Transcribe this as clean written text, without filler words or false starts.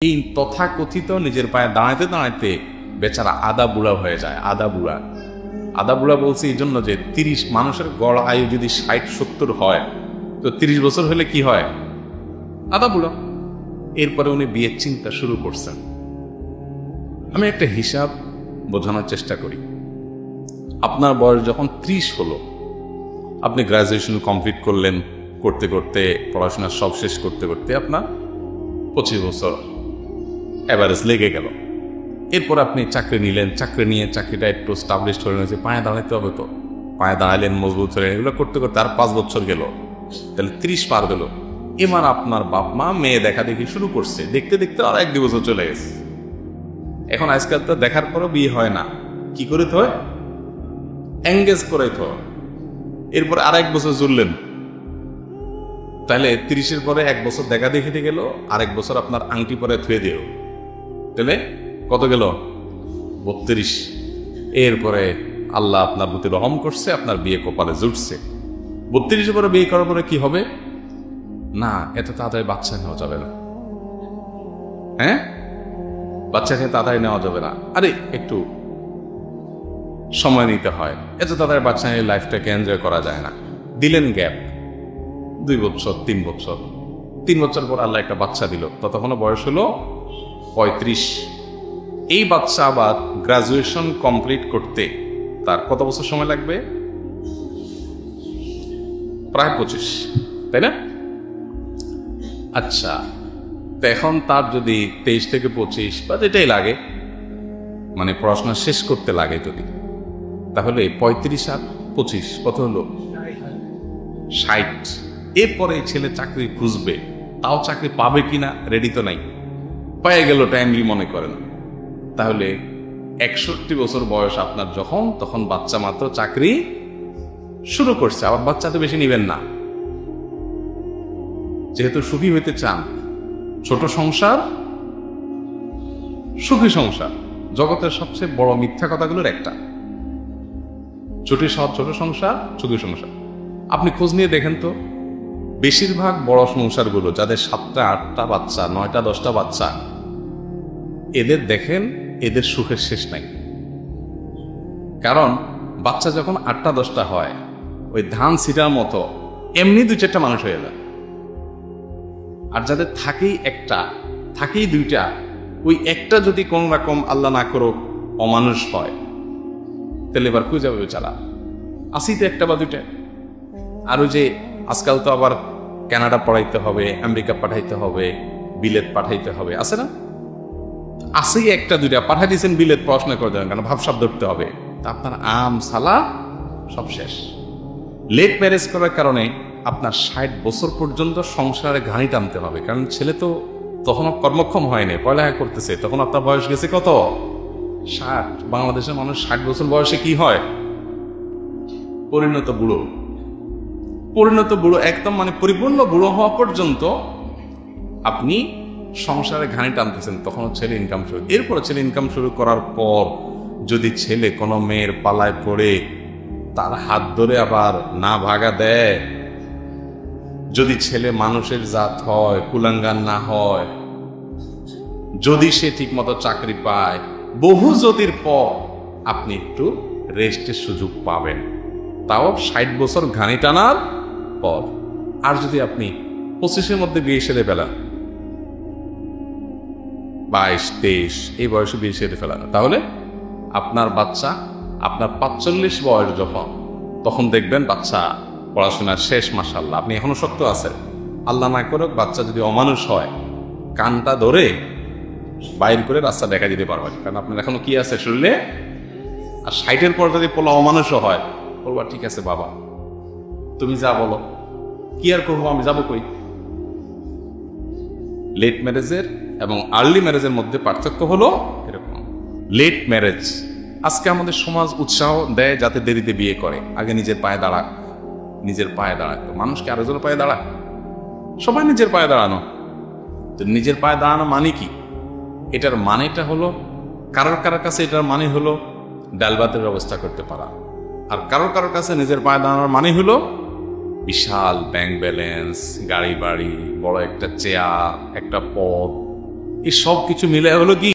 এই তথাকথিত নিজের পায়ে দাঁড়াইতে দাঁড়াইতে বেচারা আদা বুড়া হয়ে যায়। আদা বুড়া বলছে এই জন্য যে 30 মানুষের গড় আয়ু যদি 60-70 হয়, তো 30 বছর হলে কি হয়? আদা বুড়া। এরপরে উনি বিয়ের চিন্তা শুরু করছেন। আমি একটা হিসাব বোঝানোর চেষ্টা করি। আপনার বয়স যখন 30 হলো, আপনি গ্রাজুয়েশন কমপ্লিট করলেন, করতে করতে পড়াশোনা সব শেষ করতে করতে আপনার 25 বছর অ্যাভারেজ লেগে গেল। এরপর আপনি চাকরি নিলেন, চাকরি নিয়ে চাকরিটা একটু স্টাবলিশড হয়ে গেছে, পায়ে দাঁড়াতে হবে, তো পায়ে দাঁড়ালেন, মজবুত হলেন, এগুলো করতে করতে আর 5 বছর গেল, তাহলে 30 পার গেল। এবার আপনার বাপ মা মেয়ে দেখা দেখি শুরু করছে, দেখতে দেখতে আর 1-2 বছর চলে গেছে। এখন আজকাল তো দেখার পরও বিয়ে হয় না, কি করে তো হয়? এঙ্গেজ করে তো। এরপর আর 1 বছর জুড়লেন, তাহলে 30-এর পরে 1 বছর দেখা দেখিতে গেল, আর 1 বছর আপনার আংটি পরে থুয়ে দিল, তাহলে কত গেল? 32। এরপরে আল্লাহ আপনার প্রতি রহম করছে, আপনার বিয়ে কপালে জুটছে। 32-এর পরে বিয়ে করার পরে কি হবে? না, এত তাড়াতাড়ি বাচ্চা নেওয়া যাবে না। হ্যাঁ, বাচ্চাকে তাড়াতাড়ি নেওয়া যাবে না। আরে একটু সময় নিতে হয়, এত তাড়াতাড়ি বাচ্চা নিয়ে লাইফটাকে এনজয় করা যায় না। দিলেন গ্যাপ 2 বছর, 3 বছর। 3 বছর পর আল্লাহ একটা বাচ্চা দিল, ততক্ষণ বয়স হলো 35। এই বাচ্চা আবার গ্রাজুয়েশন কমপ্লিট করতে তার কত বছর সময় লাগবে? প্রায় 25, তাই না? আচ্ছা, তো এখন তার যদি 23 থেকে 25 বা যেটাই লাগে, মানে পড়াশোনা শেষ করতে লাগে যদি, তাহলে 35 আর 25 কত হলো? 60। এরপরে ছেলে চাকরি খুঁজবে, তাও চাকরি পাবে কিনা রেডি তো নাই, পেয়ে গেল টাইমলি মনে করেন, তাহলে 61 বছর বয়স আপনার যখন, তখন বাচ্চা মাত্র চাকরি শুরু করছে। আবার বাচ্চা তো বেশি নিবেন না, যেহেতু সুখী হইতে চান। ছোট সংসার, সুখী সংসার, জগতের সবচেয়ে বড় মিথ্যা কথাগুলোর একটা। ছোট সংসার, সুখী সংসার। আপনি খোঁজ নিয়ে দেখেন তো, বেশিরভাগ বড় সংসারগুলো যাদের 7টা 8টা বাচ্চা, 9টা 10টা বাচ্চা, এদের দেখেন এদের সুখের শেষ নাই। কারণ বাচ্চা যখন 8টা 10টা হয়, ওই ধান ছিটার মতো এমনি 2-4টা মানুষ হয়ে যায়। আর যাদের থাকেই 1টা, থাকেই 2টা, ওই একটা যদি কোন রকম আল্লাহ না করো অমানুষ হয়, তাহলে এবার কই যাবে বেচারা? আসি তো 1টা বা 2টা। আর ওই যে আজকাল তো আবার কানাডা পড়াইতে হবে, আমেরিকা পাঠাইতে হবে, বিলেত পাঠাইতে হবে, আছে না? আসেই 1টা 2টা পাঠাই দিয়েছেন বিলেত পড়াশোনা করে দেবেন, কারণ ভাবসাব ধরতে হবে। তা আপনার আম সালা সব শেষ। লেট ম্যারেজ করার কারণে আপনার 60 বছর পর্যন্ত সংসারে ঘানি টানতে হবে, কারণ ছেলে তো তখনও কর্মক্ষম হয়নি, পড়ালেখা করতেছে, তখন আপনার বয়স গেছে কত? 60। বাংলাদেশের মানুষ 60 বছর বয়সে কি হয়? পরিণত বুড়ো। পরিণত বুড়ো একদম, মানে পরিপূর্ণ বুড়ো হওয়া পর্যন্ত আপনি সংসারে ঘানি টানতেছেন, তখন ছেলে ইনকাম শুরু। এরপরে ছেলে ইনকাম শুরু করার পর যদি ছেলে কোনো মেয়ের পালায় পড়ে তার হাত ধরে আবার না ভাগা দেয়, যদি ছেলে মানুষের জাত হয়, কুলাঙ্গার না হয়, যদি সে ঠিক মতো চাকরি পায়, বহু যদির পর আপনি একটু রেস্টের সুযোগ পাবেন, তাও 60 বছর ঘানি টানার পর। আর যদি আপনি 25-এর মধ্যে বিয়ে সেরে ফেলান, 22-23 এই বয়সে বিয়ে সেরে ফেলান, তাহলে আপনার বাচ্চা, আপনার 45 বয়স যখন, তখন দেখবেন বাচ্চা পড়াশোনা শেষ, মাশাআল্লাহ। আপনি এখনো শক্ত আছেন। আল্লাহ না করুক বাচ্চা যদি অমানুষ হয়, কানটা ধরে বাইর করে রাস্তা দেখা দিতে পারবেন, কারণ আপনার এখনো কি আছে শরীরে। আর 60-এর পর যদি পোলা অমানুষও হয়, বলবা ঠিক আছে বাবা, তুমি যা বলো, কি আর করবো, আমি যাবো কই। লেট ম্যারেজের এবং আর্লি ম্যারেজের মধ্যে পার্থক্য হলো এরকম। লেট ম্যারেজ আজকে আমাদের সমাজ উৎসাহ দেয় যাতে দেরিতে বিয়ে করে, আগে নিজের পায়ে দাঁড়াক, নিজের পায়ে দাঁড়ায়। তো মানুষকে আরো জোর পায়ে দাঁড়ায়? সবাই নিজের পায়ে দাঁড়ানো। তো নিজের পায়ে দাঁড়ানো মানে কি? এটার মানেটা হলো, কারোর কাছে এটার মানে হলো ডাল ভাতের ব্যবস্থা করতে পারা, আর কারোর কাছে নিজের পায়ে দাঁড়ানোর মানে হলো বিশাল ব্যাংক ব্যালেন্স, গাড়ি বাড়ি, বড় একটা চেয়ার, একটা পদ, এই সব কিছু মিলে হলো কি